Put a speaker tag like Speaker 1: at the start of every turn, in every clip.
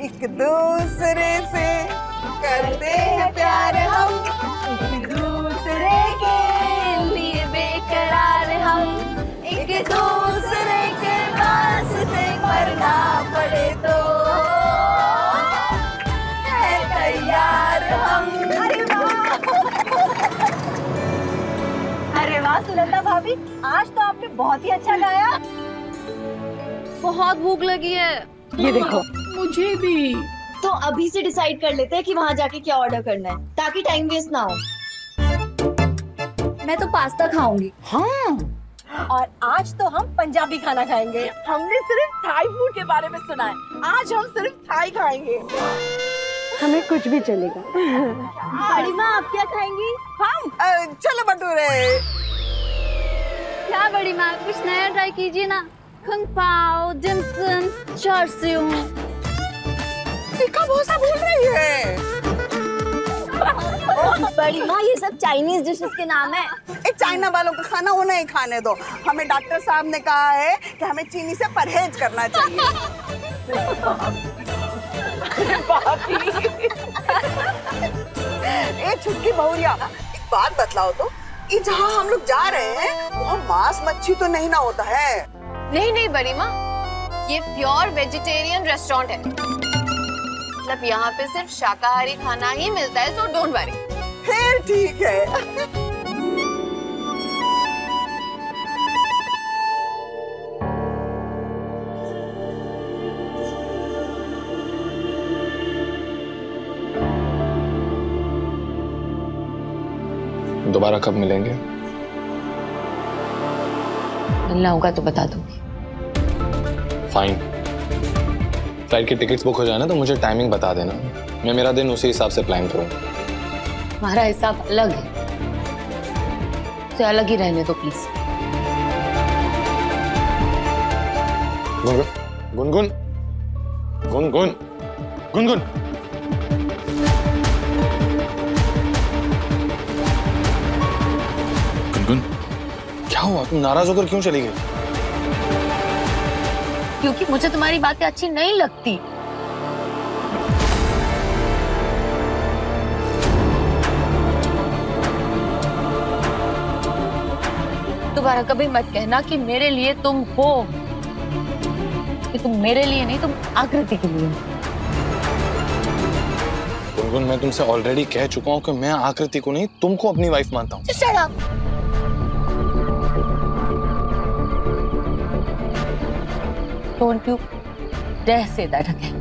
Speaker 1: एक दूसरे से करते हैं प्यार हम,
Speaker 2: एक दूसरे के लिए बेकरार हम, एक दूसरे के वास्ते मरना पड़े तो है तैयार हम।
Speaker 3: अरे वाह सुनंदा भाभी, आज तो आपने बहुत ही अच्छा गाया।
Speaker 2: बहुत भूख लगी है।
Speaker 3: ये देखो।
Speaker 2: मुझे भी।
Speaker 3: तो अभी से डिसाइड कर लेते हैं कि वहाँ जाके क्या ऑर्डर करना है, ताकि टाइम वेस्ट ना हो।
Speaker 2: मैं तो पास्ता खाऊंगी।
Speaker 3: हाँ। और आज तो हम पंजाबी खाना खाएंगे।
Speaker 1: हमने सिर्फ थाई फूड के बारे में सुना है, आज हम सिर्फ थाई खाएंगे।
Speaker 3: हमें कुछ भी चलेगा। बड़ी माँ आप क्या खाएंगी?
Speaker 1: हम चलो भटूरे।
Speaker 2: क्या बड़ी माँ, कुछ नया ट्राई कीजिए ना। कुंग पाओ, डिमसम, चार सिउ।
Speaker 1: टीका भोसा बोल रही है।
Speaker 3: बड़ी माँ ये सब चाइनीज डिशेस के नाम है।
Speaker 1: चाइना वालों का खाना उन्हें ही खाने दो। हमें डॉक्टर साहब ने कहा है कि हमें चीनी से परहेज करना चाहिए। ए छुटकी बहुरिया, एक बात बतलाओ तो, ये जहाँ हम लोग जा रहे हैं वहाँ मांस मच्छी तो नहीं ना होता है?
Speaker 4: नहीं नहीं बड़ी माँ, ये प्योर वेजिटेरियन रेस्टोरेंट है। मतलब यहाँ पे सिर्फ शाकाहारी खाना ही मिलता है, सो डोंट वरी।
Speaker 1: फिर ठीक है।
Speaker 5: दोबारा कब मिलेंगे?
Speaker 4: मिलना होगा तो बता दूंगी।
Speaker 5: फाइन। फ्लाइट की टिकट्स बुक हो जाए ना तो मुझे टाइमिंग बता देना, मैं मेरा दिन उसी हिसाब से प्लान करूंगा।
Speaker 4: हमारा हिसाब अलग है, उसे अलग ही रहने दो प्लीज।
Speaker 5: गुनगुन गुनगुन गुनगुन गुनगुन, क्या हुआ? तुम नाराज होकर क्यों चली गई?
Speaker 4: क्योंकि मुझे तुम्हारी बातें अच्छी नहीं लगती। दोबारा कभी मत कहना कि मेरे लिए तुम हो, कि तुम मेरे लिए नहीं, तुम आकृति के लिए।
Speaker 5: गुनगुन, मैं तुमसे ऑलरेडी कह चुका हूँ कि मैं आकृति को नहीं तुमको अपनी वाइफ मानता हूँ।
Speaker 4: Shut up! Don't you dare say that again.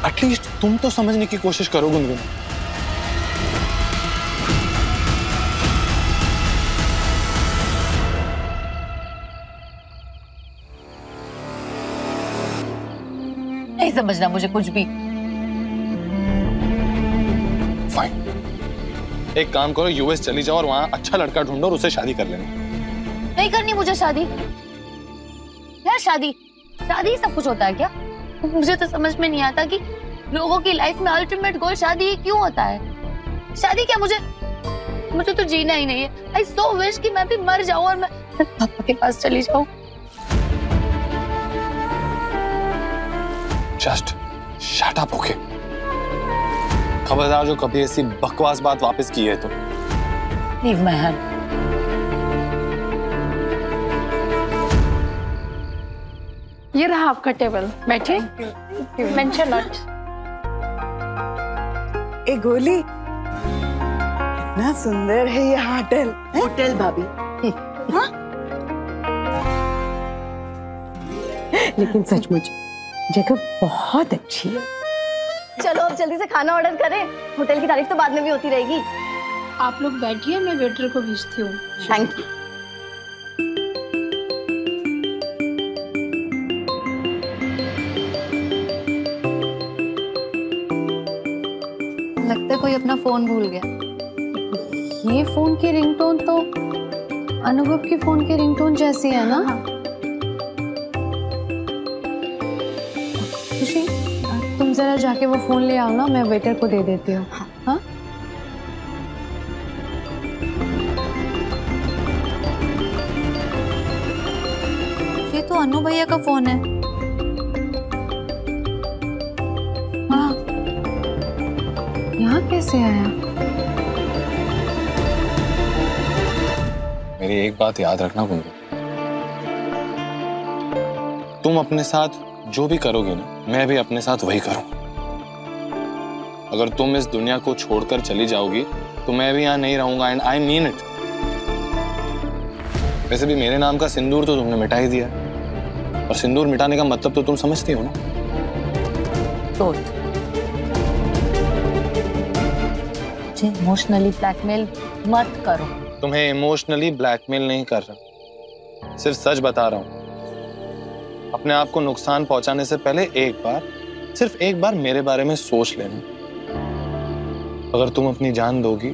Speaker 5: At least तुम तो समझने की कोशिश करो गुनगुन।
Speaker 4: नहीं समझना मुझे कुछ भी।
Speaker 5: फाइन, एक काम करो, यूएस चली जाओ और वहां अच्छा लड़का ढूंढो और उसे शादी कर लेना।
Speaker 4: नहीं करनी मुझे शादी। यार शादी शादी सब कुछ होता है क्या? मुझे तो समझ में नहीं आता कि लोगों की लाइफ में अल्टीमेट गोल शादी ही क्यों होता है। शादी क्या, मुझे तो जीना ही नहीं है। आई सो विश कि मैं भी मर जाऊं और मैं पापा के पास चली जाऊं।
Speaker 5: Just shut up, okay? खबरदार जो कभी ऐसी बकवास बात वापस की है तो।
Speaker 4: Leave my hand.
Speaker 6: ये रहा आपका टेबल, बैठिए। Mention not.
Speaker 1: ए गोली, कितना सुंदर है ये होटल।
Speaker 3: होटल भाभी।
Speaker 1: हाँ?
Speaker 3: लेकिन सचमुच जगह बहुत अच्छी है। चलो अब जल्दी से खाना ऑर्डर करें, होटल की तारीफ तो बाद में भी होती रहेगी।
Speaker 6: आप लोग बैठिए, मैं वेटर को भेजती हूँ।
Speaker 3: Thank you.
Speaker 4: लगता है कोई अपना फोन भूल गया। ये फोन की रिंगटोन तो अनुभव की फोन की रिंगटोन जैसी है ना? खुशी, तुम
Speaker 3: जरा जाके वो फोन ले आओ ना, मैं वेटर को दे देती हूँ। हाँ
Speaker 2: ये तो अनु भैया का फोन है।
Speaker 3: हाँ, यहाँ कैसे आया?
Speaker 5: मेरी एक बात याद रखना गुनगुन, तुम अपने साथ जो भी करोगे ना, मैं भी अपने साथ वही करूंगा। अगर तुम इस दुनिया को छोड़कर चली जाओगी तो मैं भी यहाँ नहीं रहूंगा, एंड आई मीन इट। वैसे भी मेरे नाम का सिंदूर तो तुमने मिटा ही दिया, और सिंदूर मिटाने का मतलब तो तुम समझती हो ना।
Speaker 4: तो मुझे इमोशनली ब्लैकमेल मत करो।
Speaker 5: तुम्हें इमोशनली ब्लैकमेल नहीं कर रहा, सिर्फ सच बता रहा हूं। अपने आप को नुकसान पहुंचाने से पहले एक बार, सिर्फ एक बार मेरे बारे में सोच लेना। अगर तुम अपनी जान दोगी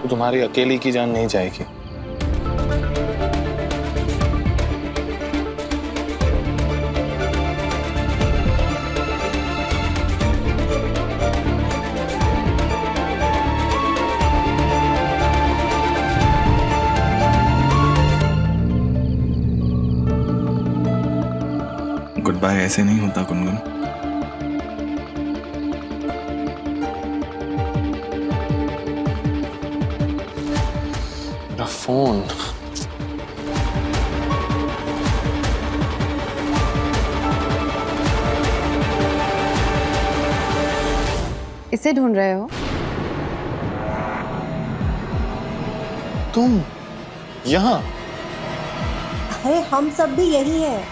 Speaker 5: तो तुम्हारी अकेली की जान नहीं जाएगी।
Speaker 7: गुड बाय ऐसे नहीं होता गुनगुन।
Speaker 5: मेरा फोन।
Speaker 3: इसे ढूंढ रहे हो?
Speaker 5: तुम यहाँ?
Speaker 8: अरे हम सब भी यही हैं।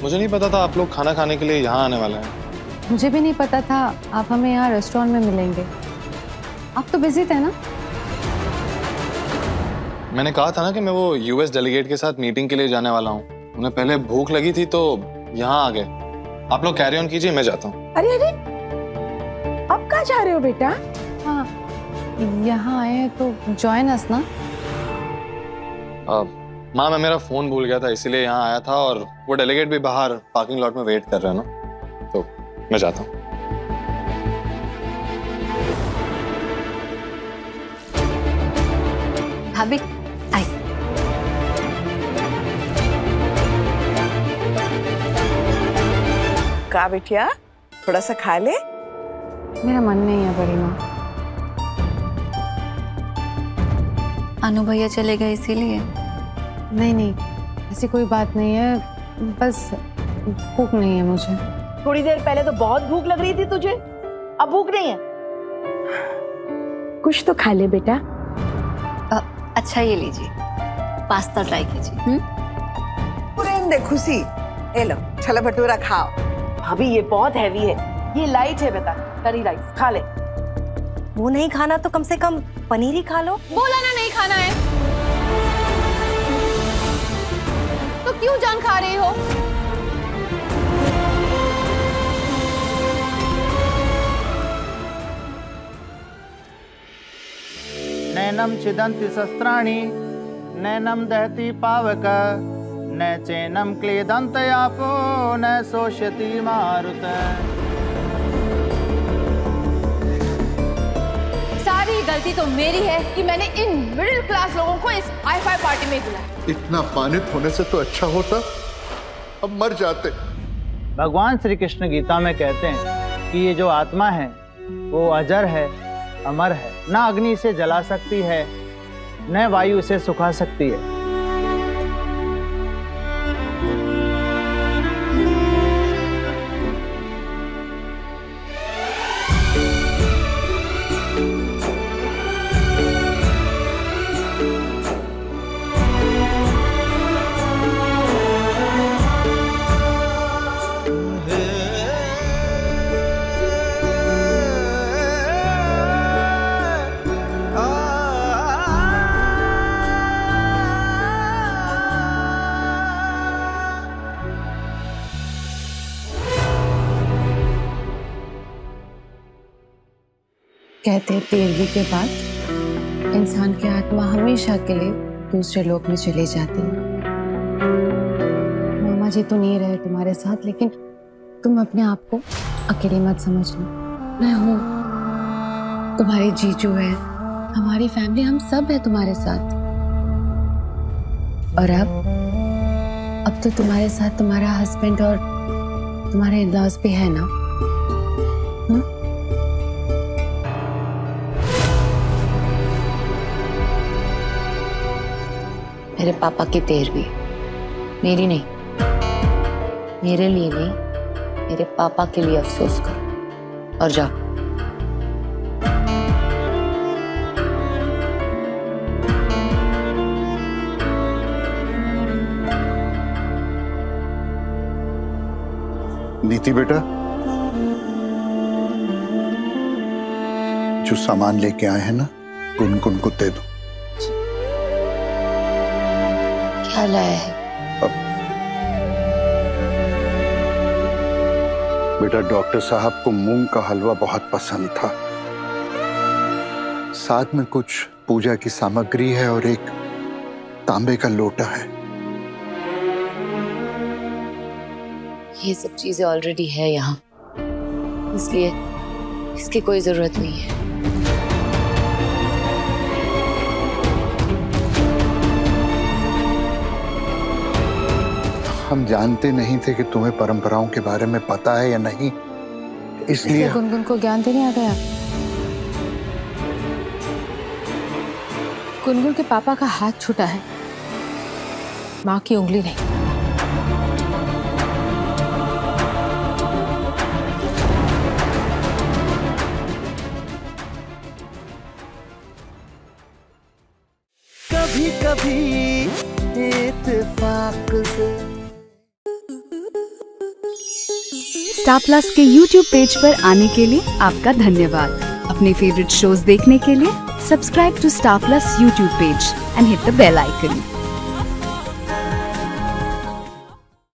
Speaker 5: मुझे नहीं पता था आप लोग खाना खाने के लिए यहाँ आने वाले हैं।
Speaker 3: मुझे भी नहीं पता था आप हमें यहाँ रेस्टोरेंट में मिलेंगे। आप तो बिजी थे ना?
Speaker 5: मैंने कहा था ना कि मैं वो यूएस डेलीगेट के साथ मीटिंग के लिए जाने वाला हूँ। उन्हें पहले भूख लगी थी तो यहाँ आ गए। आप लोग कैरी ऑन कीजिए, मैं जाता हूँ।
Speaker 8: अरे अरे, अब कहाँ जा रहे हो बेटा?
Speaker 3: हाँ, यहाँ आए हैं तो जॉइन अस ना।
Speaker 5: माँ, मैं मेरा फोन भूल गया था इसीलिए यहाँ आया था, और वो डेलीगेट भी बाहर पार्किंग लॉट में वेट कर रहे हैं ना, तो मैं जाता हूँ।
Speaker 2: भाभी आई।
Speaker 1: का बिटिया, थोड़ा सा खा ले।
Speaker 3: मेरा मन नहीं है बड़ी माँ।
Speaker 2: अनु भैया चले गए इसीलिए?
Speaker 3: नहीं नहीं, ऐसी कोई बात नहीं है, बस भूख नहीं है मुझे।
Speaker 8: थोड़ी देर पहले तो बहुत भूख लग रही थी तुझे, अब भूख नहीं है? कुछ तो खा ले बेटा।
Speaker 2: अच्छा ये लीजिए, पास्ता ट्राई कीजिए।
Speaker 1: दे खुशी, ए लो छोला भटूरा खाओ।
Speaker 8: भाभी ये बहुत हैवी है, ये लाइट है बेटा। करी राइस खा ले।
Speaker 9: वो नहीं खाना तो कम से कम पनीर ही खा लो।
Speaker 6: बोला ना नहीं खाना है, तो क्यों जान खा रही हो?
Speaker 10: नैनम छिदन्ति शस्त्राणि नैनम दहति पावक न चैनम क्लेदन्त आपो न शोष्यति मारुत।
Speaker 6: सारी गलती तो मेरी है कि मैंने इन मिडिल क्लास लोगों को इस हाई-फाई पार्टी में बुलाया।
Speaker 11: इतना अपमानित होने से तो अच्छा होता अब मर जाते।
Speaker 10: भगवान श्री कृष्ण गीता में कहते हैं कि ये जो आत्मा है वो अजर है, अमर है, न अग्नि इसे जला सकती है न वायु इसे सुखा सकती है।
Speaker 12: कहते हैं 13वीं के बाद इंसान की आत्मा हमेशा के लिए दूसरे लोक में चली जाती है। मामा जी तो नहीं रहे तुम्हारे साथ, लेकिन तुम अपने आप को अकेली मत समझना। मैं हूँ, तुम्हारी जीजू है, हमारी फैमिली, हम सब है तुम्हारे साथ। और अब तो तुम्हारे साथ तुम्हारा हस्बैंड और तुम्हारे इन-लॉज भी है ना? मेरे पापा की 13वीं, मेरी नहीं, मेरे लिए नहीं, मेरे पापा के लिए अफसोस करो और जाओ।
Speaker 11: नीति बेटा, जो सामान लेके आए हैं ना, गुनगुन को दे दो।
Speaker 12: क्या लाया है?
Speaker 11: बेटा, डॉक्टर साहब को मूंग का हलवा बहुत पसंद था। साथ में कुछ पूजा की सामग्री है और एक तांबे का लोटा है।
Speaker 12: ये सब चीजें ऑलरेडी है यहाँ, इसलिए इसकी कोई जरूरत नहीं है।
Speaker 11: हम जानते नहीं थे कि तुम्हें परंपराओं के बारे में पता है या नहीं, इसलिए
Speaker 12: गुनगुन को ज्ञान देने आ गया।
Speaker 6: गुनगुन के पापा का हाथ छूटा है, माँ की उंगली नहीं।
Speaker 13: कभी कभी इत्तेफाक से।
Speaker 14: स्टार प्लस के YouTube पेज पर आने के लिए आपका धन्यवाद। अपने फेवरेट शोज देखने के लिए subscribe to Star Plus YouTube page and hit the bell icon.